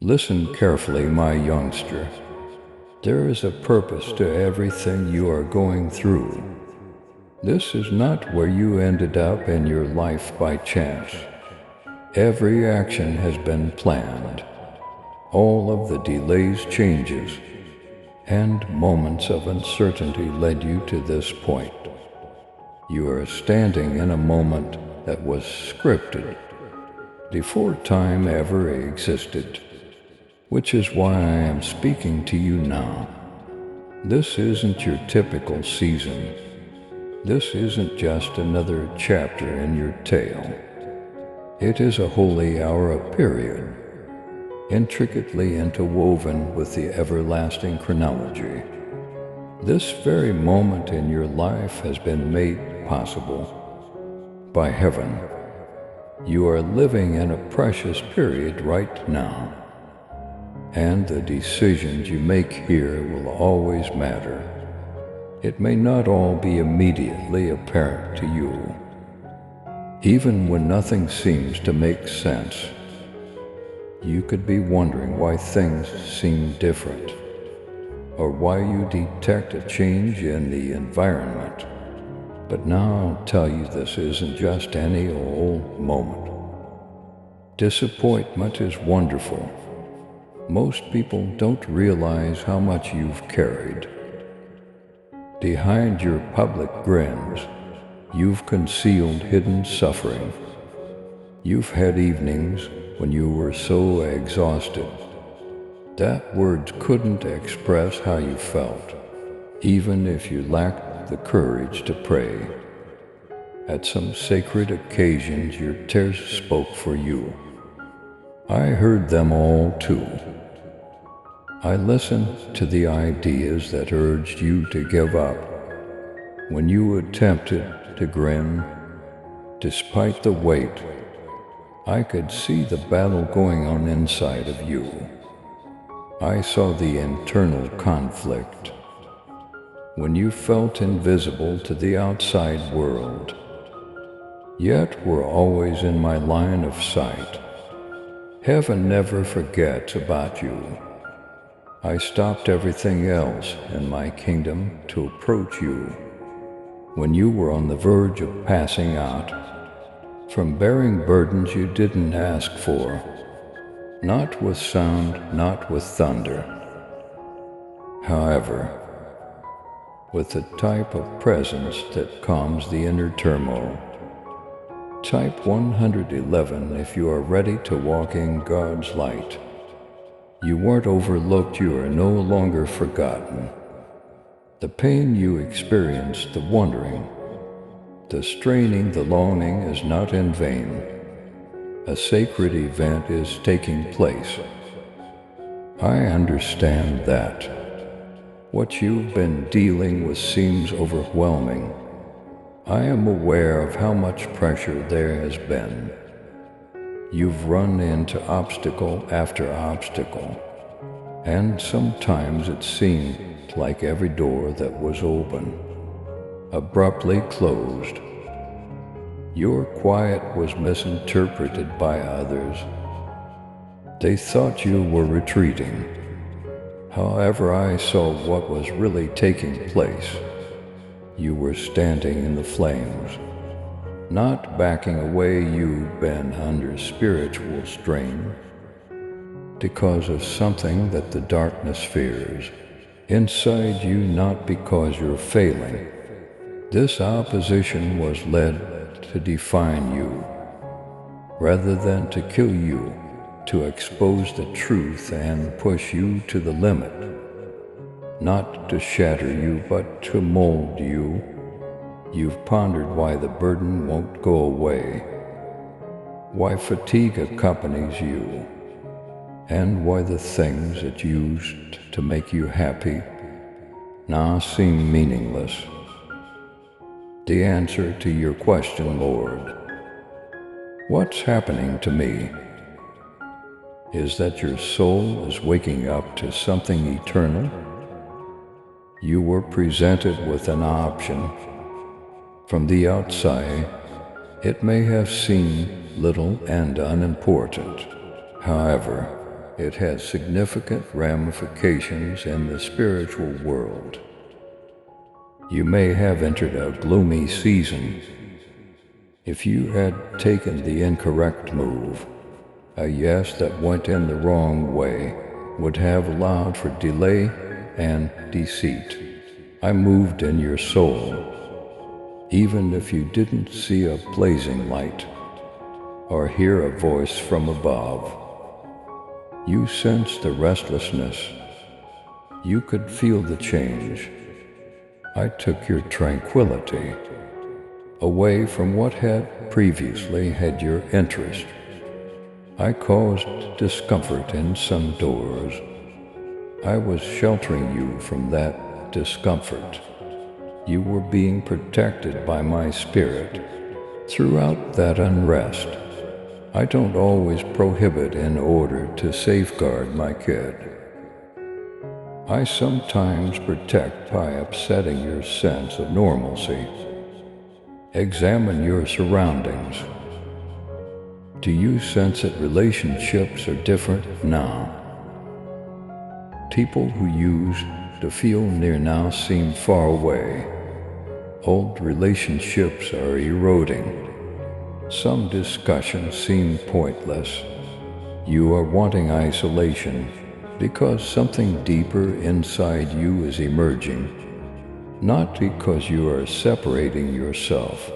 Listen carefully, my youngster. There is a purpose to everything you are going through. This is not where you ended up in your life by chance. Every action has been planned. All of the delays, changes, and moments of uncertainty led you to this point. You are standing in a moment that was scripted before time ever existed, which is why I am speaking to you now. This isn't your typical season. This isn't just another chapter in your tale. It is a holy hour, a period, intricately interwoven with the everlasting chronology. This very moment in your life has been made possible by heaven. You are living in a precious period right now, and the decisions you make here will always matter. It may not all be immediately apparent to you, even when nothing seems to make sense. You could be wondering why things seem different, or why you detect a change in the environment. But now I'll tell you, this isn't just any old moment. Disappointment is wonderful. Most people don't realize how much you've carried. Behind your public grins, you've concealed hidden suffering. You've had evenings when you were so exhausted that words couldn't express how you felt, even if you lacked the courage to pray. At some sacred occasions, your tears spoke for you. I heard them all too. I listened to the ideas that urged you to give up. When you attempted to grin, despite the weight, I could see the battle going on inside of you. I saw the internal conflict. When you felt invisible to the outside world, yet were always in my line of sight. Heaven never forgets about you. I stopped everything else in my kingdom to approach you when you were on the verge of passing out from bearing burdens you didn't ask for, not with sound, not with thunder. However, with the type of presence that calms the inner turmoil. Type 111 if you are ready to walk in God's light. You weren't overlooked, you are no longer forgotten. The pain you experienced, the wondering, the straining, the longing is not in vain. A sacred event is taking place. I understand that. What you've been dealing with seems overwhelming. I am aware of how much pressure there has been. You've run into obstacle after obstacle, and sometimes it seemed like every door that was open abruptly closed. Your quiet was misinterpreted by others. They thought you were retreating. However, I saw what was really taking place. You were standing in the flames, not backing away. You've been under spiritual strain because of something that the darkness fears inside you, not because you're failing. This opposition was led to define you rather than to kill you, to expose the truth and push you to the limit, not to shatter you but to mold you. You've pondered why the burden won't go away, why fatigue accompanies you, and why the things that used to make you happy now seem meaningless. The answer to your question, Lord, what's happening to me, is that your soul is waking up to something eternal. You were presented with an option. From the outside, it may have seemed little and unimportant. However, it has significant ramifications in the spiritual world. You may have entered a gloomy season. If you had taken the incorrect move, a yes that went in the wrong way would have allowed for delay and deceit. I moved in your soul, even if you didn't see a blazing light or hear a voice from above. You sensed the restlessness. You could feel the change. I took your tranquility away from what had previously had your interest. I caused discomfort in some doors. I was sheltering you from that discomfort. You were being protected by my spirit throughout that unrest. I don't always prohibit in order to safeguard my kid. I sometimes protect by upsetting your sense of normalcy. Examine your surroundings. Do you sense that relationships are different now? People who used to feel near now seem far away. Old relationships are eroding. Some discussions seem pointless. You are wanting isolation because something deeper inside you is emerging, not because you are separating yourself.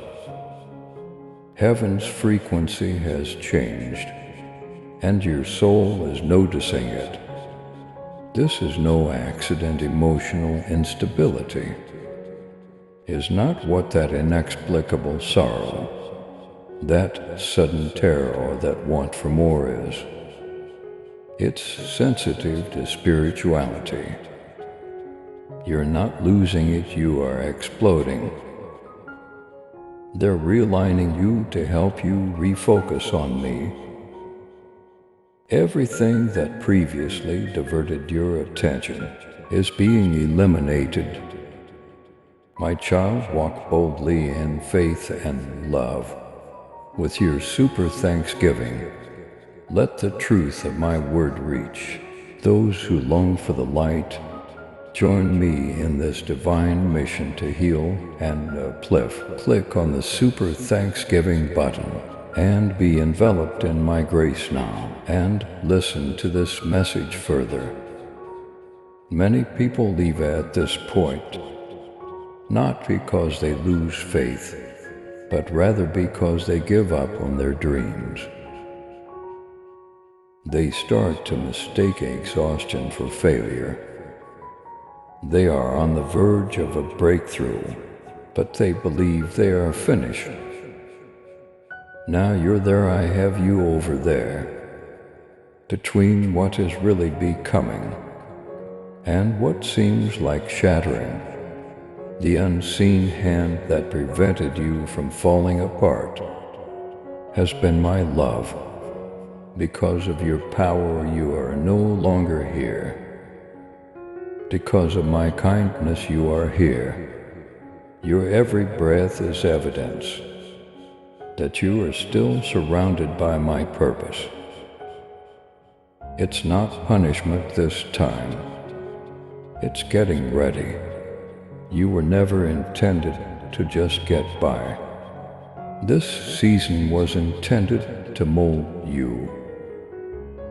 Heaven's frequency has changed, and your soul is noticing it. This is no accident. Emotional instability is not what that inexplicable sorrow, that sudden terror, or that want for more is. It's sensitive to spirituality. You're not losing it, you are exploding. They're realigning you to help you refocus on me. Everything that previously diverted your attention is being eliminated. My child, walk boldly in faith and love. With your super thanksgiving, let the truth of my word reach those who long for the light. Join me in this divine mission to heal and uplift. Click on the Super Thanksgiving button and be enveloped in my grace now, and listen to this message further. Many people leave at this point, not because they lose faith, but rather because they give up on their dreams. They start to mistake exhaustion for failure. They are on the verge of a breakthrough, but they believe they are finished. Now you're there, I have you over there, between what is really becoming and what seems like shattering. The unseen hand that prevented you from falling apart has been my love. Because of your power, you are no longer here. Because of my kindness, you are here. Your every breath is evidence that you are still surrounded by my purpose. It's not punishment this time. It's getting ready. You were never intended to just get by. This season was intended to mold you,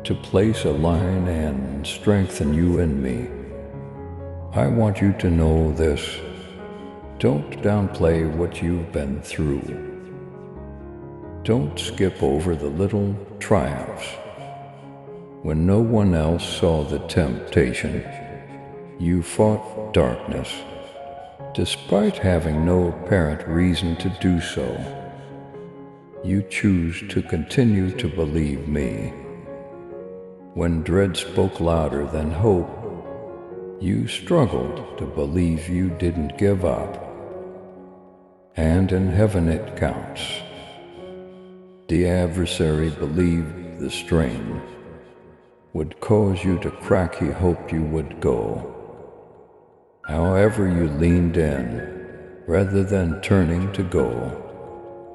to place a line and strengthen you in me. I want you to know this. Don't downplay what you've been through. Don't skip over the little triumphs. When no one else saw the temptation, you fought darkness, despite having no apparent reason to do so. You choose to continue to believe me. When dread spoke louder than hope, you struggled to believe you didn't give up. And in heaven it counts. The adversary believed the strain would cause you to crack. He hoped you would go. However, you leaned in rather than turning to go.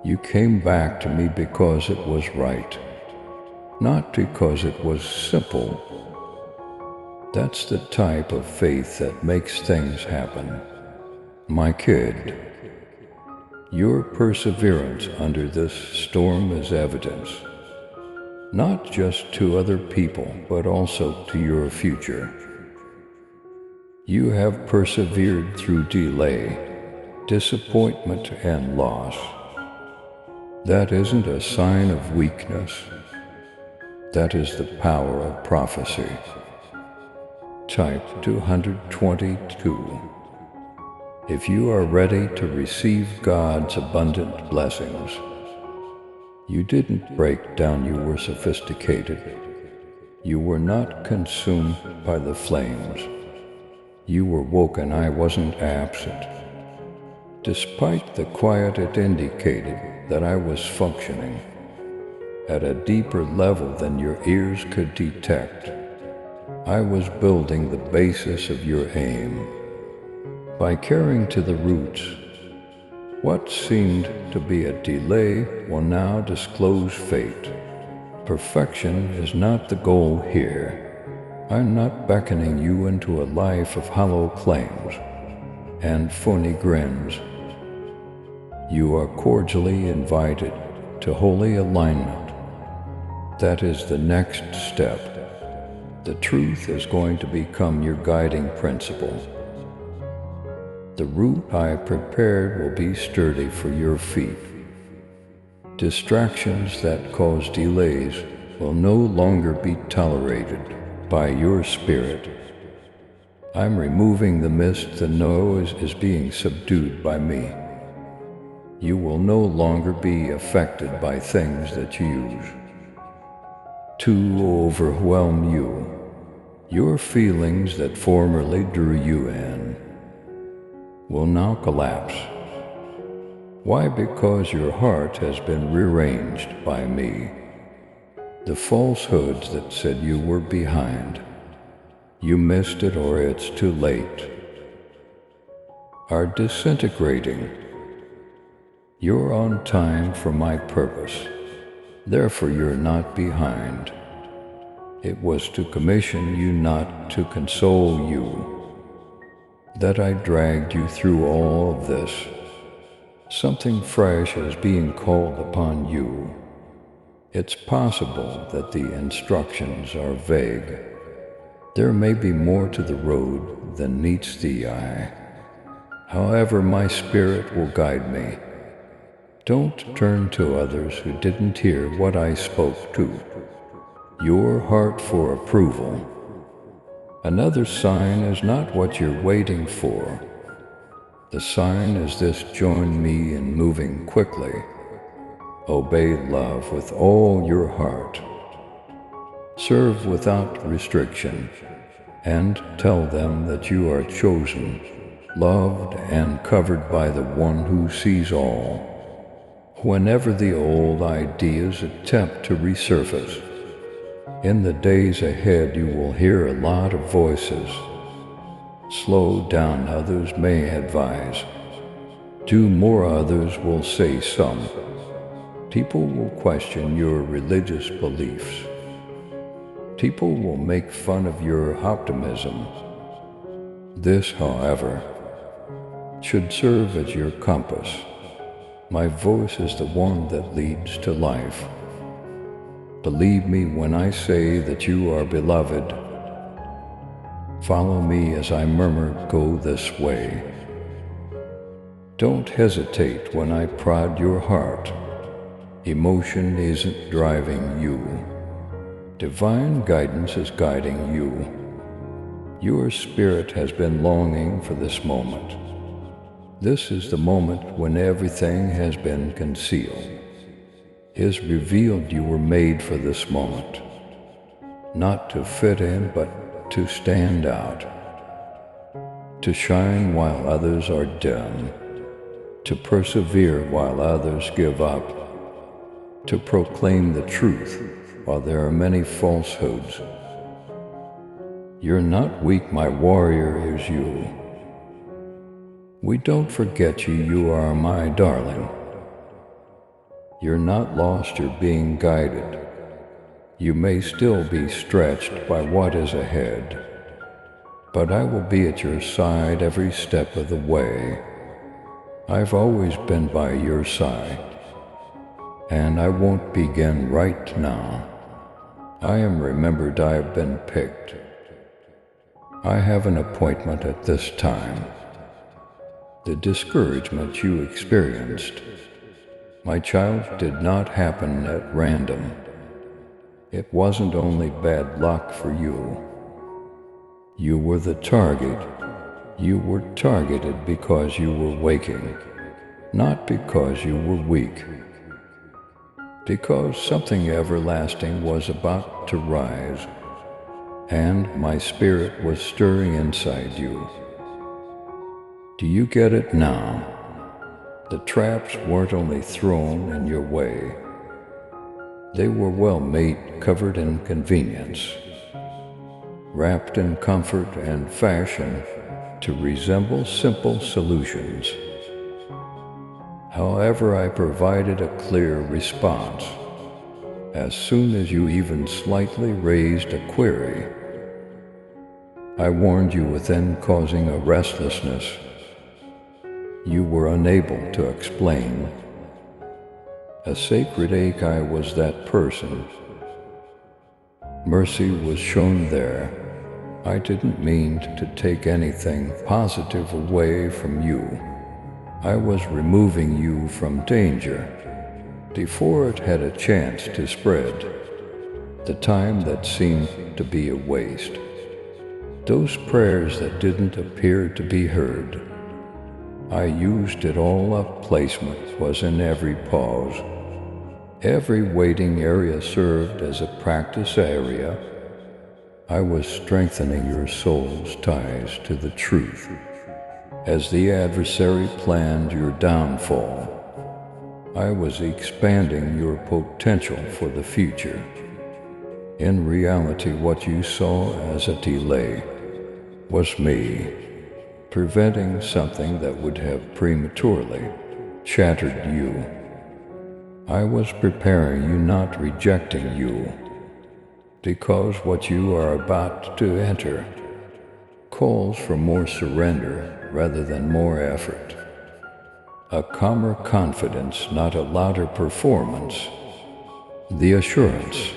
You came back to me because it was right. not because it was simple. That's the type of faith that makes things happen. My kid, your perseverance under this storm is evidence, not just to other people, but also to your future. You have persevered through delay, disappointment, and loss. That isn't a sign of weakness. That is the power of prophecy. Type 222. If you are ready to receive God's abundant blessings, you didn't break down, you were sophisticated. You were not consumed by the flames. You were woken, I wasn't absent. Despite the quiet, it indicated that I was functioning at a deeper level than your ears could detect. I was building the basis of your aim. By carrying to the roots, what seemed to be a delay will now disclose fate. Perfection is not the goal here. I'm not beckoning you into a life of hollow claims and phony grins. You are cordially invited to holy alignment. That is the next step. The truth is going to become your guiding principle. The route I prepared will be sturdy for your feet. Distractions that cause delays will no longer be tolerated by your spirit. I'm removing the mist. The noise is being subdued by me. You will no longer be affected by things that use to overwhelm you. Your feelings that formerly drew you in will now collapse. Why? Because your heart has been rearranged by me. The falsehoods that said you were behind, you missed it or it's too late, are disintegrating. You're on time for my purpose. Therefore you're not behind. It was to commission you, not to console you, that I dragged you through all of this. Something fresh is being called upon you. It's possible that the instructions are vague. There may be more to the road than meets the eye. However, my spirit will guide me. Don't turn to others who didn't hear what I spoke to your heart for approval. Another sign is not what you're waiting for. The sign is this: join me in moving quickly. Obey love with all your heart. Serve without restriction, and tell them that you are chosen, loved, and covered by the one who sees all. Whenever the old ideas attempt to resurface, in the days ahead you will hear a lot of voices. Slow down, others may advise. Do more, others will say some. People will question your religious beliefs. People will make fun of your optimism. This, however, should serve as your compass. My voice is the one that leads to life. Believe me when I say that you are beloved. Follow me as I murmur, go this way. Don't hesitate when I prod your heart. Emotion isn't driving you. Divine guidance is guiding you. Your spirit has been longing for this moment. This is the moment when everything has been concealed is revealed. You were made for this moment, not to fit in, but to stand out, to shine while others are dim, to persevere while others give up, to proclaim the truth while there are many falsehoods. You're not weak, my warrior is you. We don't forget you, you are my darling. You're not lost, you're being guided. You may still be stretched by what is ahead, but I will be at your side every step of the way. I've always been by your side, and I won't begin right now. I am remembered, I have been picked. I have an appointment at this time. The discouragement you experienced, my child, did not happen at random. It wasn't only bad luck for you. You were the target. You were targeted because you were waking, not because you were weak. Because something everlasting was about to rise, and my spirit was stirring inside you. Do you get it now? The traps weren't only thrown in your way. They were well made, covered in convenience, wrapped in comfort and fashion to resemble simple solutions. However, I provided a clear response. As soon as you even slightly raised a query, I warned you within, causing a restlessness you were unable to explain. A sacred ache. I was that person. Mercy was shown there. I didn't mean to take anything positive away from you. I was removing you from danger before it had a chance to spread. The time that seemed to be a waste, those prayers that didn't appear to be heard, I used it all up. Placement was in every pause. Every waiting area served as a practice area. I was strengthening your soul's ties to the truth. As the adversary planned your downfall, I was expanding your potential for the future. In reality, what you saw as a delay was me, preventing something that would have prematurely shattered you. I was preparing you, not rejecting you, because what you are about to enter calls for more surrender rather than more effort. A calmer confidence, not a louder performance. The assurance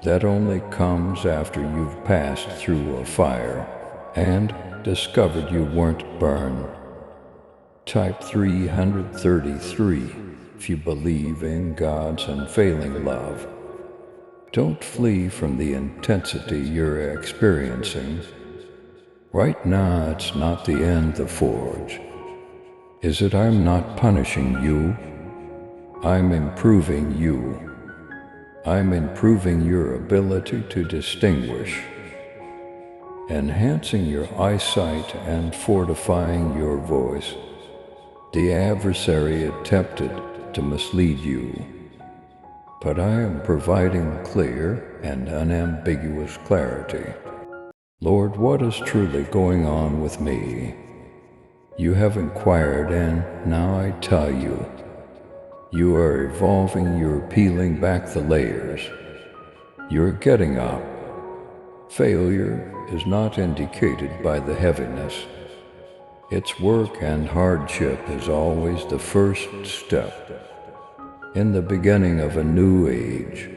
that only comes after you've passed through a fire and discovered you weren't burned. Type 333, if you believe in God's unfailing love. Don't flee from the intensity you're experiencing. Right now, it's not the end the forge. Is it? I'm not punishing you. I'm improving you. I'm improving your ability to distinguish, enhancing your eyesight and fortifying your voice. The adversary attempted to mislead you, but I am providing clear and unambiguous clarity. Lord, what is truly going on with me? You have inquired, and now I tell you. You are evolving, you're peeling back the layers. You're getting up. Failure is not indicated by the heaviness. Its work and hardship is always the first step in the beginning of a new age.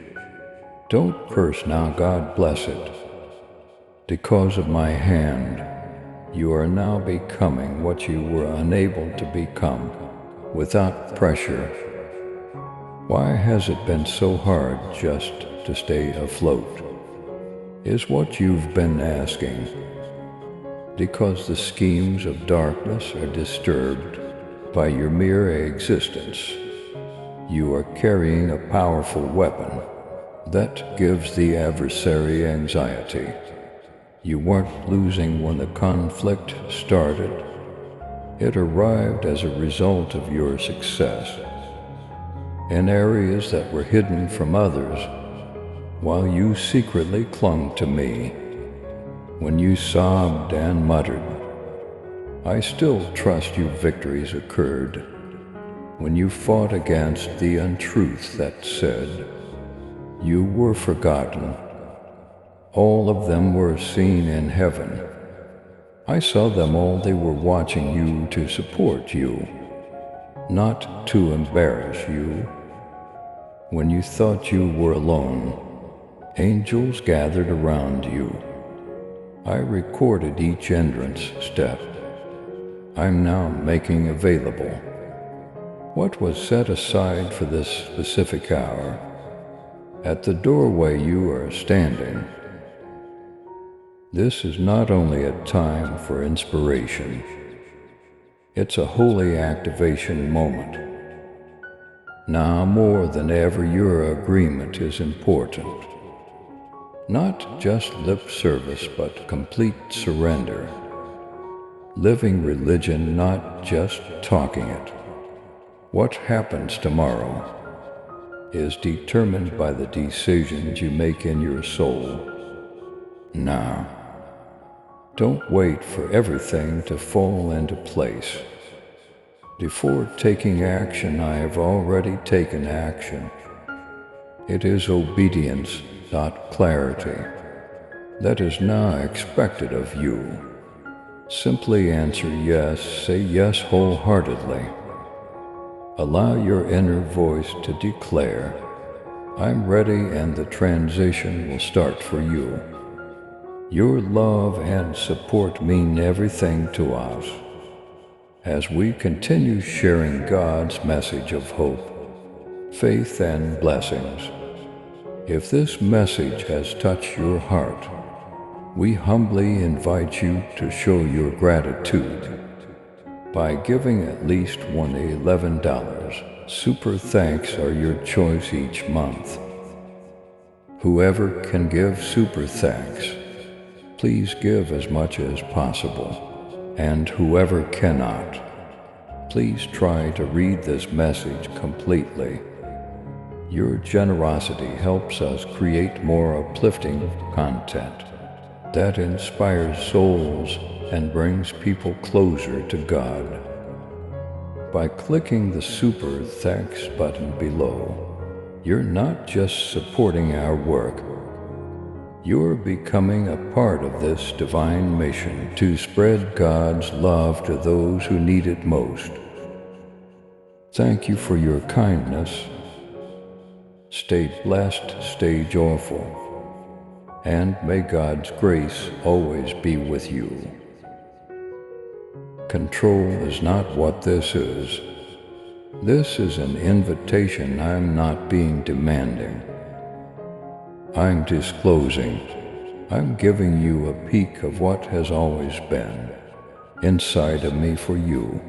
Don't curse now, God bless it. Because of my hand, you are now becoming what you were unable to become without pressure. Why has it been so hard just to stay afloat? Is what you've been asking. Because the schemes of darkness are disturbed by your mere existence. You are carrying a powerful weapon that gives the adversary anxiety. You weren't losing when the conflict started. It arrived as a result of your success in areas that were hidden from others, while you secretly clung to me. When you sobbed and muttered, I still trust you. Victories occurred when you fought against the untruth that said, You were forgotten. All of them were seen in heaven. I saw them all. They were watching you to support you, not to embarrass you. When you thought you were alone, angels gathered around you. I recorded each entrance step. I'm now making available what was set aside for this specific hour. At the doorway you are standing. This is not only a time for inspiration, it's a holy activation moment. Now more than ever, your agreement is important. Not just lip service, but complete surrender. Living religion, not just talking it. What happens tomorrow is determined by the decisions you make in your soul. Now, don't wait for everything to fall into place. Before taking action, I have already taken action. It is obedience, not clarity, that is now expected of you. Simply answer yes, say yes wholeheartedly. Allow your inner voice to declare, I'm ready, and the transition will start for you. Your love and support mean everything to us. As we continue sharing God's message of hope, faith, and blessings, if this message has touched your heart, we humbly invite you to show your gratitude by giving at least $11. Super thanks are your choice each month. Whoever can give super thanks, please give as much as possible. And whoever cannot, please try to read this message completely. Your generosity helps us create more uplifting content that inspires souls and brings people closer to God. By clicking the Super Thanks button below, you're not just supporting our work, you're becoming a part of this divine mission to spread God's love to those who need it most. Thank you for your kindness. Stay blessed, stay joyful, and may God's grace always be with you. Control is not what this is. This is an invitation. I'm not being demanding. I'm disclosing. I'm giving you a peek of what has always been inside of me for you.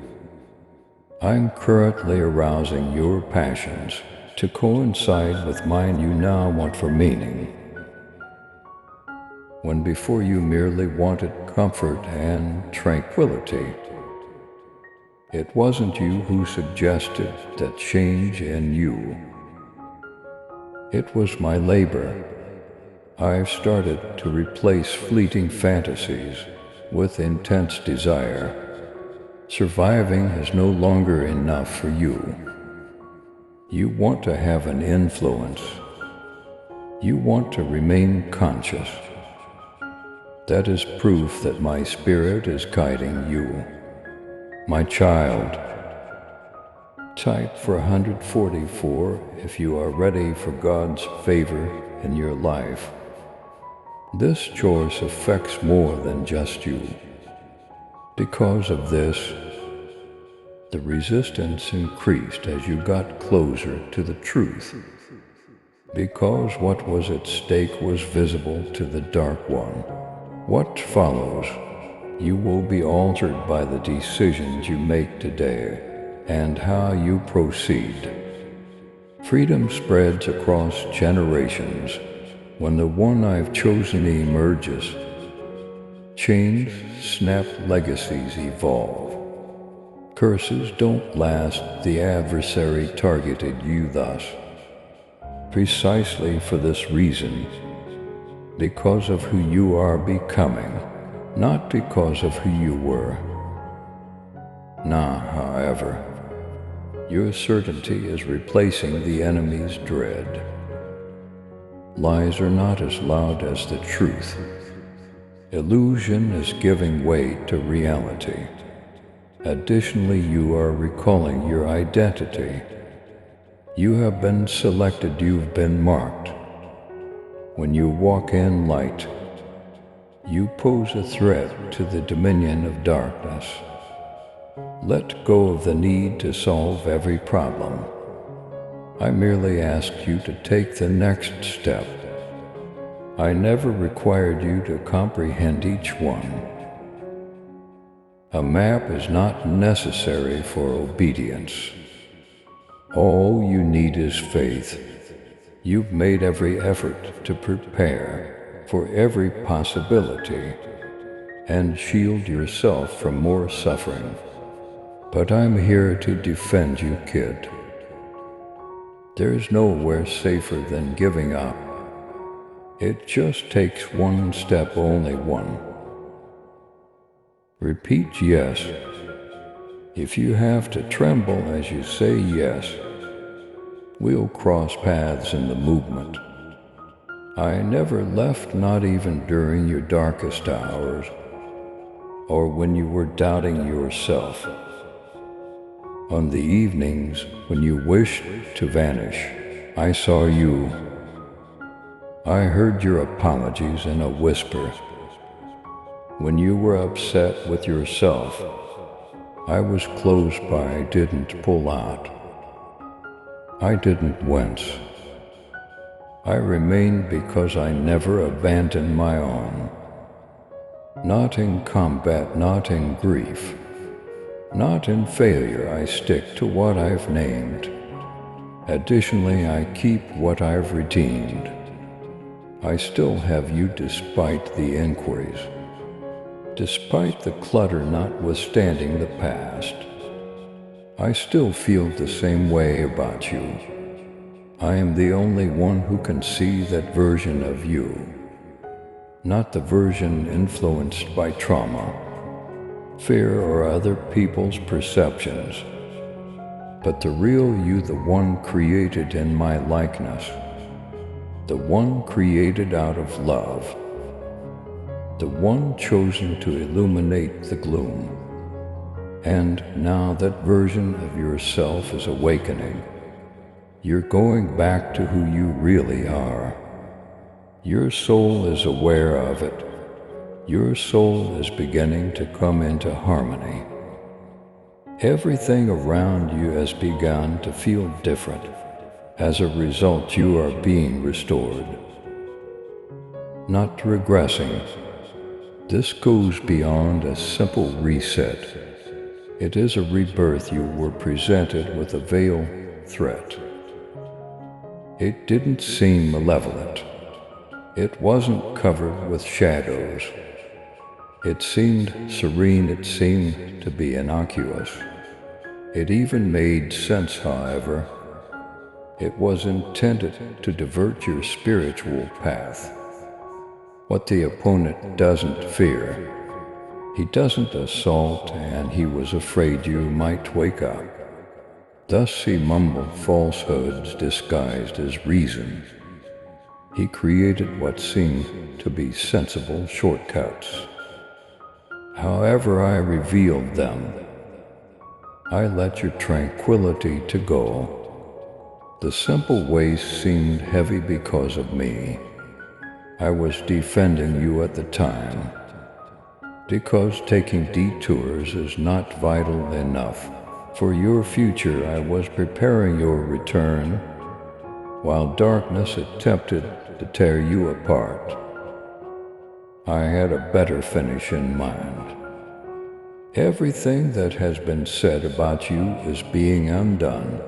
I'm currently arousing your passions to coincide with mine you now want for meaning. When before you merely wanted comfort and tranquility, it wasn't you who suggested that change in you. It was my labor. I've started to replace fleeting fantasies with intense desire. Surviving is no longer enough for you. You want to have an influence. You want to remain conscious. That is proof that my spirit is guiding you. My child, type for 144 if you are ready for God's favor in your life. This choice affects more than just you. Because of this, the resistance increased as you got closer to the truth. Because what was at stake was visible to the Dark One. What follows? You will be altered by the decisions you make today and how you proceed. Freedom spreads across generations when the one I've chosen emerges. Chains snap, legacies evolve. Curses don't last, the adversary targeted you thus. Precisely for this reason, because of who you are becoming, not because of who you were. Now, however, your certainty is replacing the enemy's dread. Lies are not as loud as the truth. Illusion is giving way to reality. Additionally, you are recalling your identity. You have been selected, you've been marked. When you walk in light, you pose a threat to the dominion of darkness. Let go of the need to solve every problem. I merely ask you to take the next step. I never required you to comprehend each one. A map is not necessary for obedience. All you need is faith. You've made every effort to prepare for every possibility and shield yourself from more suffering. But I'm here to defend you, kid. There's nowhere safer than giving up. It just takes one step, only one. Repeat yes. If you have to tremble as you say yes, we'll cross paths in the movement. I never left, not even during your darkest hours, or when you were doubting yourself. On the evenings when you wished to vanish, I saw you. I heard your apologies in a whisper. When you were upset with yourself, I was close by, didn't pull out. I didn't wince. I remained because I never abandoned my own. Not in combat, not in grief, not in failure, I stick to what I've named. Additionally, I keep what I've redeemed. I still have you despite the inquiries, despite the clutter notwithstanding the past. I still feel the same way about you. I am the only one who can see that version of you, not the version influenced by trauma, fear, or other people's perceptions, but the real you, the one created in my likeness, the one created out of love, the one chosen to illuminate the gloom. And now that version of yourself is awakening. You're going back to who you really are. Your soul is aware of it. Your soul is beginning to come into harmony. Everything around you has begun to feel different. As a result, you are being restored, not regressing. This goes beyond a simple reset. It is a rebirth. You were presented with a veiled threat. It didn't seem malevolent. It wasn't covered with shadows. It seemed serene. It seemed to be innocuous. It even made sense, however. It was intended to divert your spiritual path. What the opponent doesn't fear, he doesn't assault, and he was afraid you might wake up. Thus he mumbled falsehoods disguised as reason. He created what seemed to be sensible shortcuts. However, I revealed them. I let your tranquility to go. The simple ways seemed heavy because of me. I was defending you at the time, because taking detours is not vital enough for your future. I was preparing your return, while darkness attempted to tear you apart. I had a better finish in mind. Everything that has been said about you is being undone.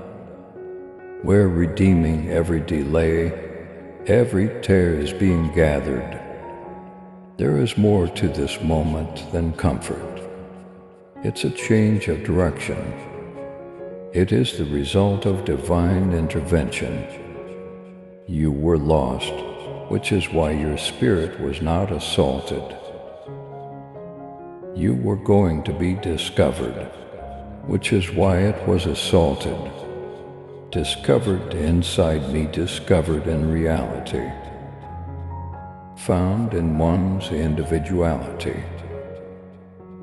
We're redeeming every delay. Every tear is being gathered. There is more to this moment than comfort. It's a change of direction. It is the result of divine intervention. You were lost, which is why your spirit was not assaulted. You were going to be discovered, which is why it was assaulted. Discovered inside me, discovered in reality. found in one's individuality.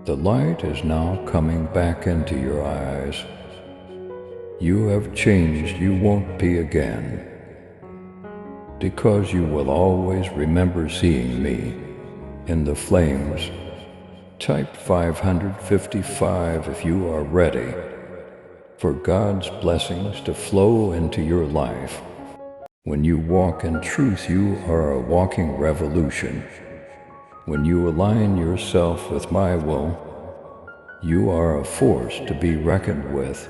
The light is now coming back into your eyes. You have changed, you won't be again, because you will always remember seeing me in the flames. Type 555 if you are ready for God's blessings to flow into your life. When you walk in truth, you are a walking revolution. When you align yourself with my will, you are a force to be reckoned with.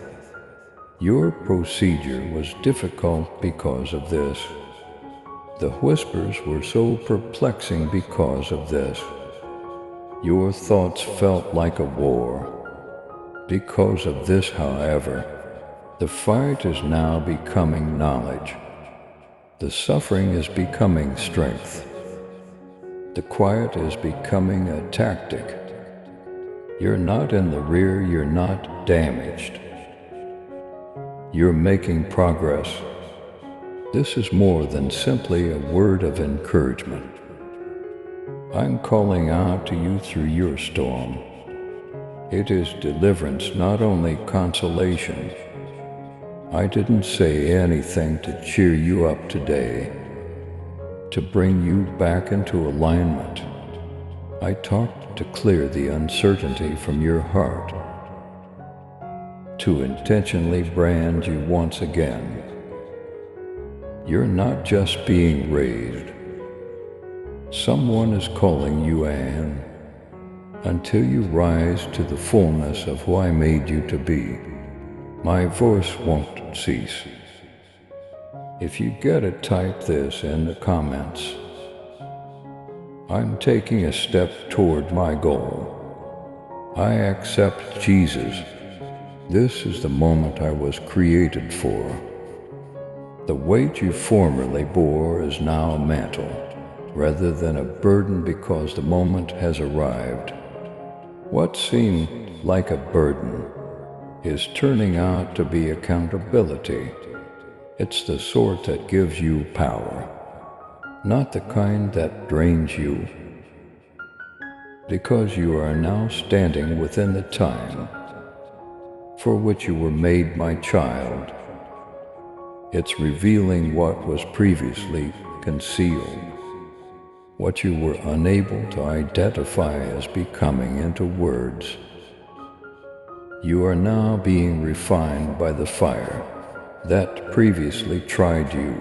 Your procedure was difficult because of this. The whispers were so perplexing because of this. Your thoughts felt like a war. Because of this, however, the fight is now becoming knowledge. The suffering is becoming strength. The quiet is becoming a tactic. You're not in the rear, you're not damaged. You're making progress. This is more than simply a word of encouragement. I'm calling out to you through your storm. It is deliverance, not only consolation. I didn't say anything to cheer you up today, to bring you back into alignment. I talked to clear the uncertainty from your heart, to intentionally brand you once again. You're not just being raised. Someone is calling you, Anne, until you rise to the fullness of who I made you to be. My voice won't cease. If you get it, type this in the comments. I'm taking a step toward my goal. I accept Jesus. This is the moment I was created for. The weight you formerly bore is now a mantle, rather than a burden, because the moment has arrived. What seemed like a burden is turning out to be accountability. It's the sort that gives you power, not the kind that drains you, because you are now standing within the time for which you were made, my child. It's revealing what was previously concealed, what you were unable to identify as becoming into words. You are now being refined by the fire that previously tried you.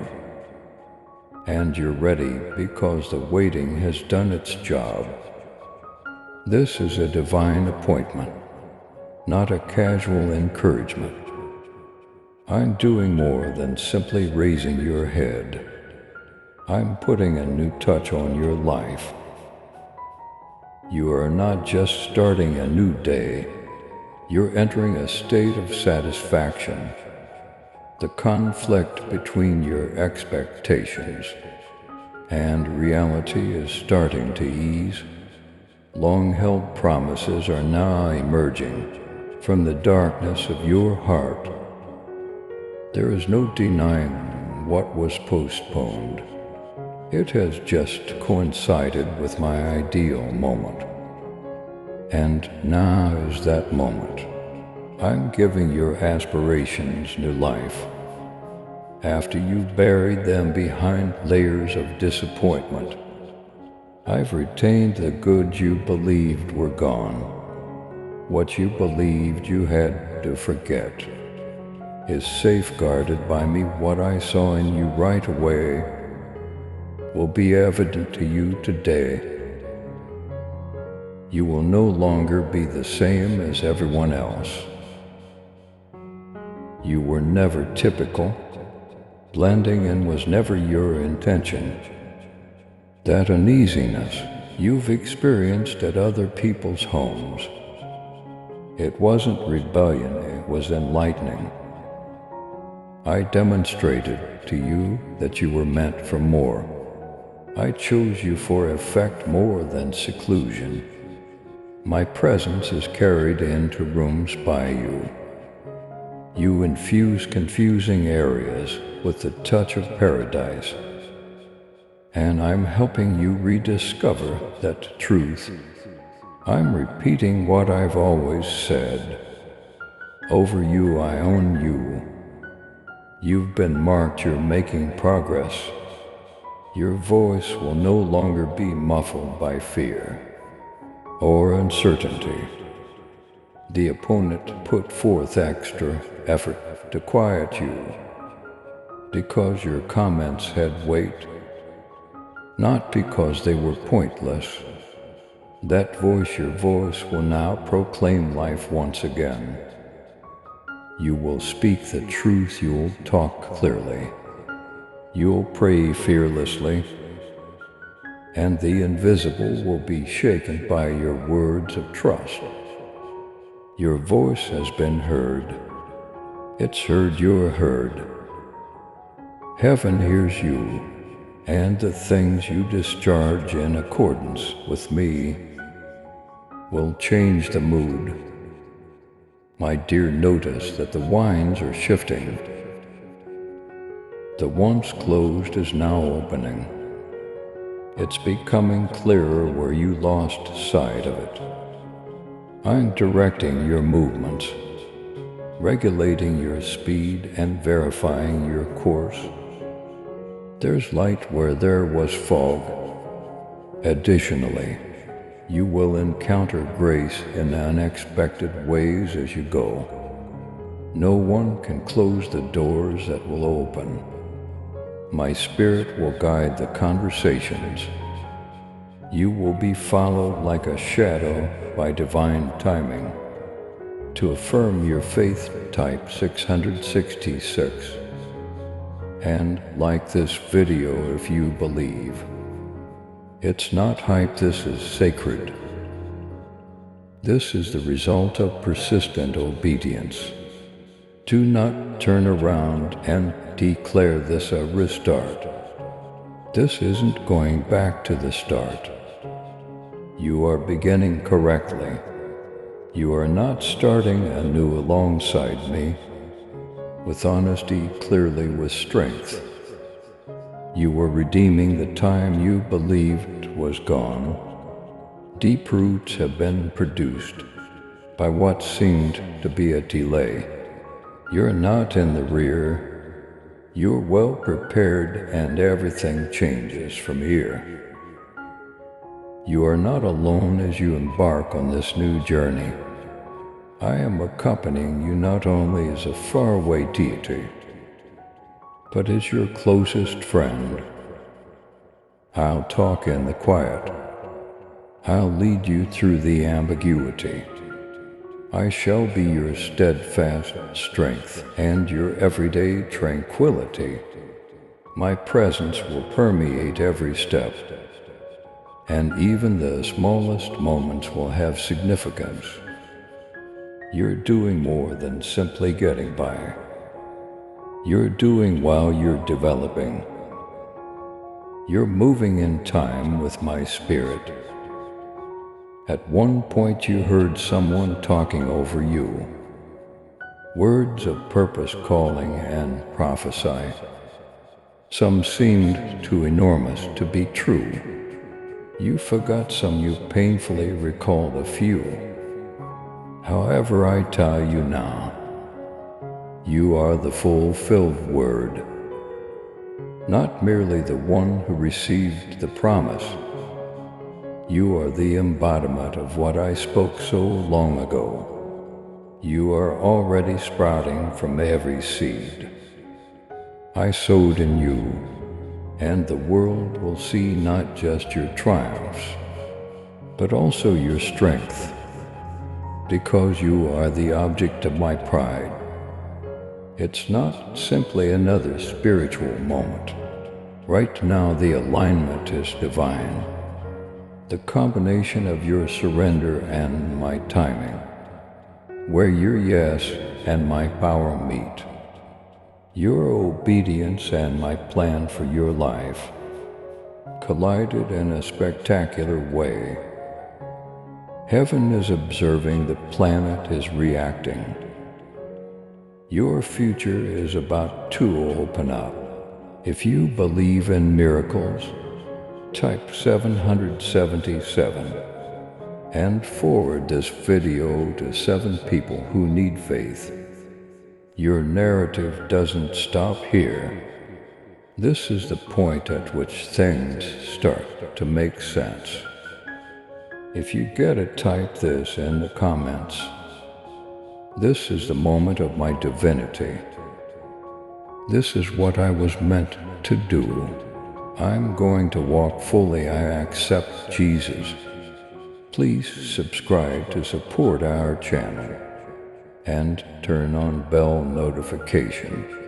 And you're ready because the waiting has done its job. This is a divine appointment, not a casual encouragement. I'm doing more than simply raising your head. I'm putting a new touch on your life. You are not just starting a new day, you're entering a state of satisfaction. The conflict between your expectations and reality is starting to ease. Long-held promises are now emerging from the darkness of your heart. There is no denying what was postponed. It has just coincided with my ideal moment. And now is that moment. I'm giving your aspirations new life. After you buried them behind layers of disappointment, I've retained the good you believed were gone. What you believed you had to forget is safeguarded by me. What I saw in you right away will be evident to you today. You will no longer be the same as everyone else. You were never typical. Blending in was never your intention. That uneasiness you've experienced at other people's homes, it wasn't rebellion, it was enlightening. I demonstrated to you that you were meant for more. I chose you for effect more than seclusion. My presence is carried into rooms by you. You infuse confusing areas with the touch of paradise. and I'm helping you rediscover that truth. I'm repeating what I've always said. Over you, I own you. You've been marked, you're making progress. Your voice will no longer be muffled by fear or uncertainty. The opponent put forth extra effort to quiet you because your comments had weight, not because they were pointless. Your voice will now proclaim life once again. You will speak the truth, you'll talk clearly, you'll pray fearlessly, and the invisible will be shaken by your words of trust. Your voice has been heard. It's heard you're heard. Heaven hears you, and the things you discharge in accordance with me will change the mood. My dear, notice that the winds are shifting. The once closed is now opening. It's becoming clearer where you lost sight of it. I'm directing your movements, regulating your speed and verifying your course. There's light where there was fog. Additionally, you will encounter grace in unexpected ways as you go. No one can close the doors that will open. My spirit will guide the conversations. You will be followed like a shadow by divine timing. To affirm your faith, type 666. And like this video if you believe. It's not hype, this is sacred. This is the result of persistent obedience. Do not turn around and declare this a restart. This isn't going back to the start. You are beginning correctly. You are not starting anew alongside me, with honesty, clearly with strength. You were redeeming the time you believed was gone. Deep roots have been produced by what seemed to be a delay. You're not in the rear. You're well prepared and everything changes from here. You are not alone as you embark on this new journey. I am accompanying you not only as a faraway deity, but as your closest friend. I'll talk in the quiet. I'll lead you through the ambiguity. I shall be your steadfast strength and your everyday tranquility. My presence will permeate every step, and even the smallest moments will have significance. You're doing more than simply getting by. You're doing while you're developing. You're moving in time with my spirit. At one point you heard someone talking over you. Words of purpose calling and prophesy. Some seemed too enormous to be true. You forgot some, you painfully recalled a few. However, I tell you now, you are the fulfilled word, not merely the one who received the promise. You are the embodiment of what I spoke so long ago. You are already sprouting from every seed I sowed in you, and the world will see not just your triumphs, but also your strength, because you are the object of my pride. It's not simply another spiritual moment. Right now the alignment is divine. The combination of your surrender and my timing, where your yes and my power meet, your obedience and my plan for your life, collided in a spectacular way. Heaven is observing, the planet is reacting. Your future is about to open up. If you believe in miracles, type 777 and forward this video to 7 people who need faith. Your narrative doesn't stop here. This is the point at which things start to make sense. If you get it, type this in the comments. This is the moment of my divinity. This is what I was meant to do. I'm going to walk fully. I accept Jesus. Please subscribe to support our channel and turn on bell notification.